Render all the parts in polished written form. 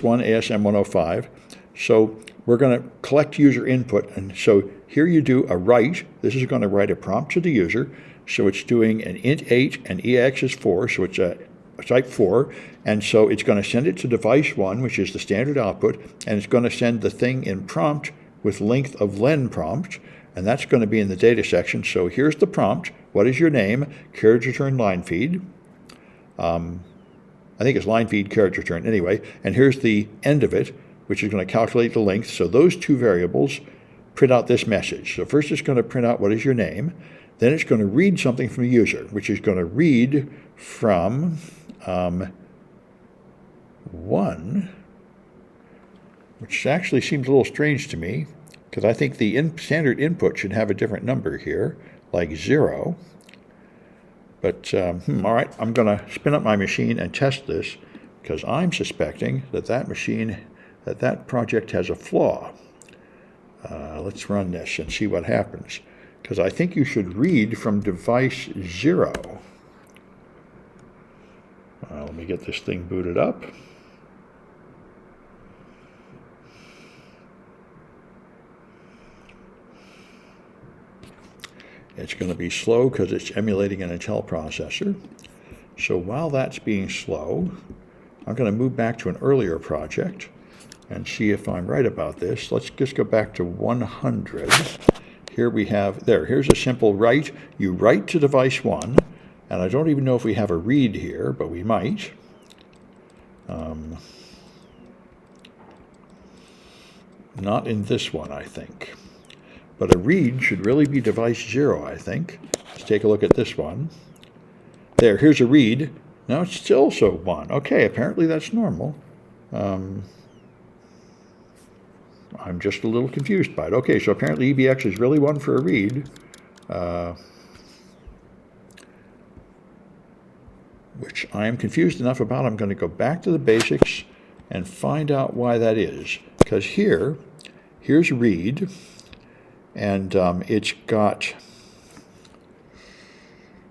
one ASM 105. So we're going to collect user input. And so here you do a write. This is going to write a prompt to the user. So it's doing an int 8 and EAX is 4. So it's a type 4. And so it's going to send it to device 1, which is the standard output. And it's going to send the thing in prompt with length of len prompt. And that's going to be in the data section. So here's the prompt. What is your name? Carriage return line feed. I think it's line feed carriage return anyway. And here's the end of it, which is going to calculate the length. So those two variables print out this message. So first it's going to print out what is your name. Then it's going to read something from the user, which is going to read from 1, which actually seems a little strange to me, because I think the standard input should have a different number here, like 0. But, all right, I'm going to spin up my machine and test this, because I'm suspecting that that project has a flaw. Let's run this and see what happens, because I think you should read from device 0. Let me get this thing booted up. It's going to be slow because it's emulating an Intel processor. So while that's being slow, I'm going to move back to an earlier project and see if I'm right about this. Let's just go back to 100. Here we have, here's a simple write. You write to device 1, and I don't even know if we have a read here, but we might. Not in this one, I think. But a read should really be device 0, I think. Let's take a look at this one. Here's a read. Now it's still so 1. Okay, apparently that's normal. I'm just a little confused by it. Okay, so apparently EBX is really 1 for a read. Which I am confused enough about. I'm going to go back to the basics and find out why that is. Because here's read. And it's got,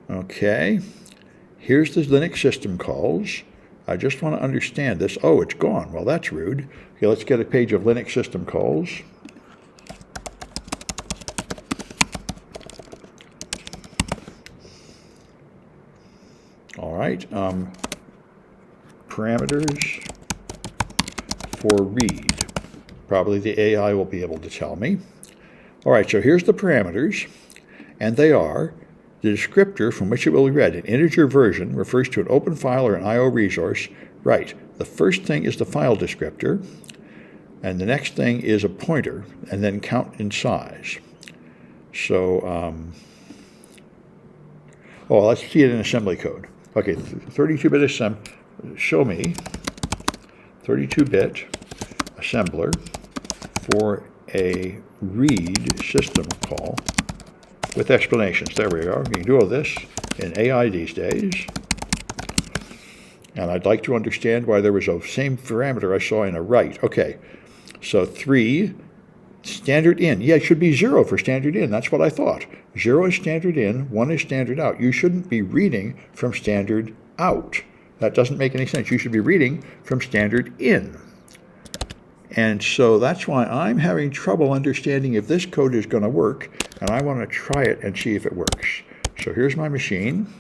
okay, here's the Linux system calls. I just want to understand this. Oh, it's gone. Well, that's rude. Okay, let's get a page of Linux system calls. All right, parameters for read. Probably the AI will be able to tell me. All right, so here's the parameters, and they are the descriptor from which it will be read. An integer version refers to an open file or an I/O resource. Right, the first thing is the file descriptor, and the next thing is a pointer, and then count in size. So, let's see it in assembly code. Okay, 32-bit assembly, show me 32-bit assembler for a read system call with explanations. There we go. You can do all this in AI these days. And I'd like to understand why there was the same parameter I saw in a write. Okay, so 3, standard in. Yeah, it should be 0 for standard in. That's what I thought. 0 is standard in, 1 is standard out. You shouldn't be reading from standard out. That doesn't make any sense. You should be reading from standard in. And so that's why I'm having trouble understanding if this code is going to work, and I want to try it and see if it works. So here's my machine.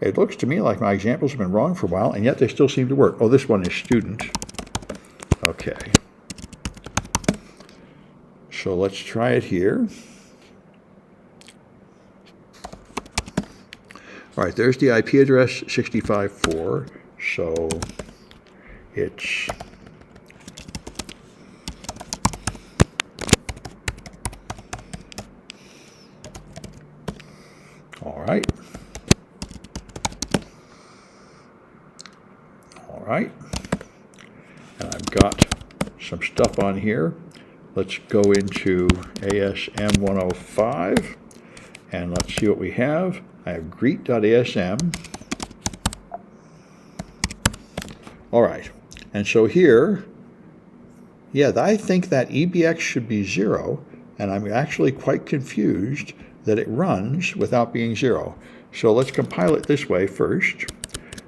It looks to me like my examples have been wrong for a while, and yet they still seem to work. Oh, this one is student. Okay. So let's try it here. All right, there's the IP address 65.4. So it's all right. All right. And I've got some stuff on here. Let's go into ASM 105 and let's see what we have. I have greet.asm. All right, and so here, yeah, I think that EBX should be 0, and I'm actually quite confused that it runs without being 0. So let's compile it this way first.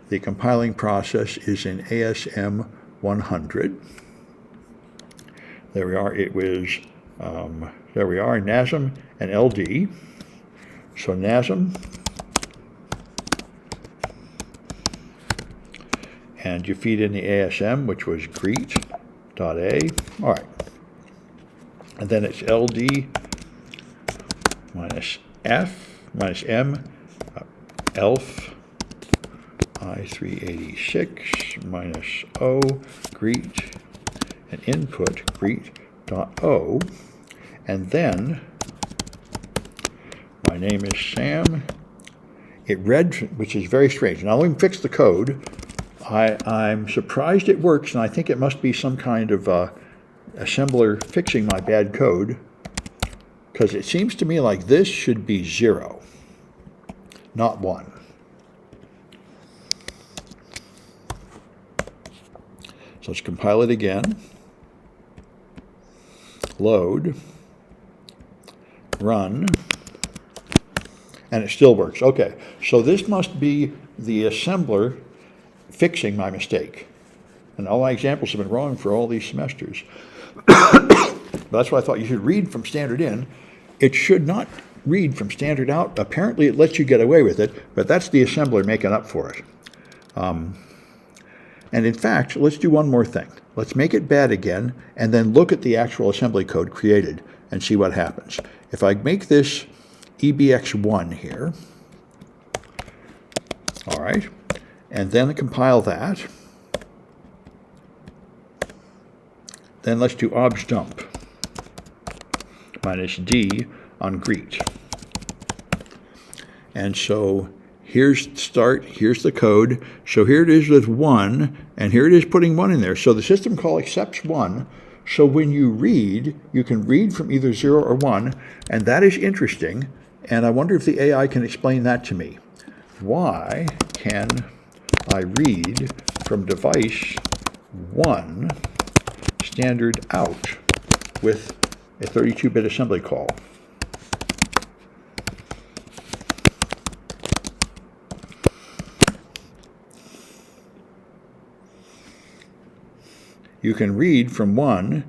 The compiling process is in ASM 100. There we are. It was, there we are, NASM and LD. So NASM, and you feed in the ASM, which was greet.a. All right. And then it's LD minus F minus M, ELF I386 minus O, greet, and input greet.o. And then my name is Sam. It read, which is very strange. Now let me fix the code. I'm surprised it works, and I think it must be some kind of assembler fixing my bad code, because it seems to me like this should be 0, not 1. So let's compile it again. Load. Run. And it still works. Okay, so this must be the assembler fixing my mistake. And all my examples have been wrong for all these semesters. That's why I thought you should read from standard in. It should not read from standard out. Apparently it lets you get away with it, but that's the assembler making up for it. And in fact, let's do one more thing. Let's make it bad again, and then look at the actual assembly code created and see what happens. If I make this EBX1 here, all right, and then compile that, then let's do obj dump minus D on greet. And so here's start, here's the code. So here it is with 1, and here it is putting 1 in there. So the system call accepts 1. So when you read, you can read from either 0 or 1, and that is interesting. And I wonder if the AI can explain that to me. Why can I read from device 1 standard out with a 32-bit assembly call? You can read from 1,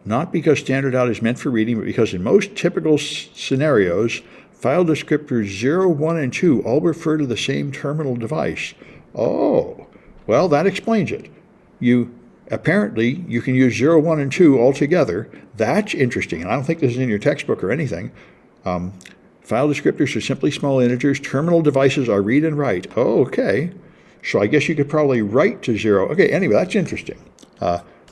not because standard out is meant for reading, but because in most typical scenarios, file descriptors 0, 1, and 2 all refer to the same terminal device. Oh, well, that explains it. Apparently, you can use 0, 1, and 2 all together. That's interesting, and I don't think this is in your textbook or anything. File descriptors are simply small integers. Terminal devices are read and write. Oh, okay. So I guess you could probably write to 0. Okay, anyway, that's interesting.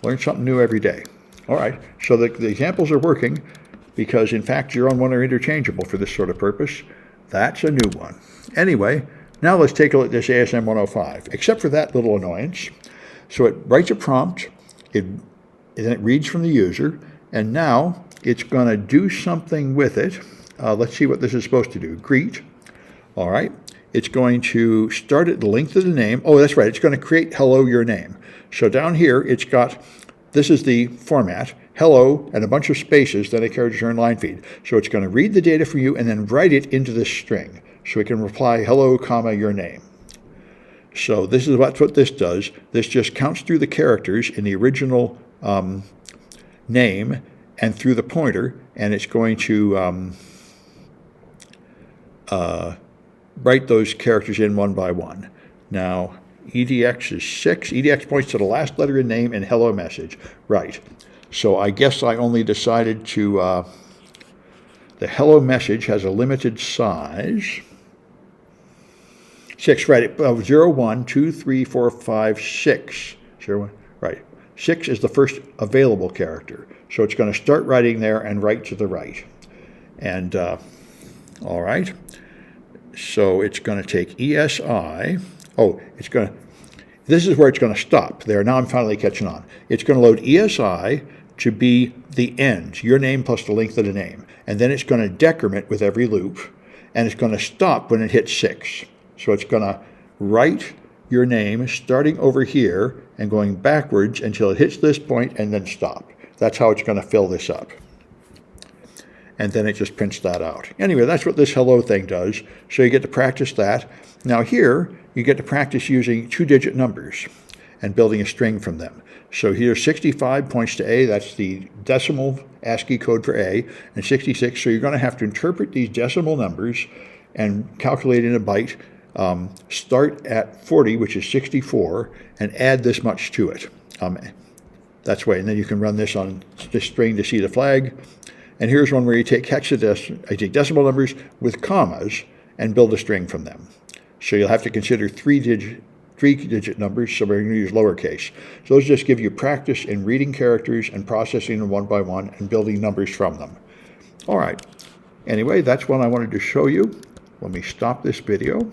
Learn something new every day. All right, so the examples are working because, in fact, 0 and 1 are interchangeable for this sort of purpose. That's a new one. Anyway, now let's take a look at this ASM 105, except for that little annoyance. So it writes a prompt, then it reads from the user, and now it's going to do something with it. Let's see what this is supposed to do. Greet. All right. It's going to start at the length of the name. Oh, that's right. It's going to create hello, your name. So down here, it's got, this is the format, hello, and a bunch of spaces, then a character turn line feed. So it's going to read the data from you and then write it into this string. So it can reply hello, comma, your name. So this is what this does. This just counts through the characters in the original name and through the pointer, and it's going to write those characters in one by one. Now, EDX is 6. EDX points to the last letter in name and hello message. Right. So I guess I only decided to, the hello message has a limited size. 6, right. 0, 1, 2, 3, 4, 5, 6. 0, 1, right. 6 is the first available character. So it's going to start writing there and write to the right. And, all right. So it's going to take ESI. Oh, this is where it's going to stop there. Now I'm finally catching on. It's going to load ESI to be the end, your name plus the length of the name. And then it's going to decrement with every loop. And it's going to stop when it hits 6. So it's going to write your name starting over here and going backwards until it hits this point and then stop. That's how it's going to fill this up. and then it just prints that out. Anyway, that's what this hello thing does. So you get to practice that. Now here, you get to practice using 2-digit numbers and building a string from them. So here 65 points to A, that's the decimal ASCII code for A, and 66, so you're going to have to interpret these decimal numbers and calculate in a byte. Start at 40, which is 64, and add this much to it. That's the way, and then you can run this on this string to see the flag. And here's one where you take decimal numbers with commas and build a string from them. So you'll have to consider three-digit numbers, so we're going to use lowercase. So those just give you practice in reading characters and processing them one by one and building numbers from them. All right. Anyway, that's what I wanted to show you. Let me stop this video.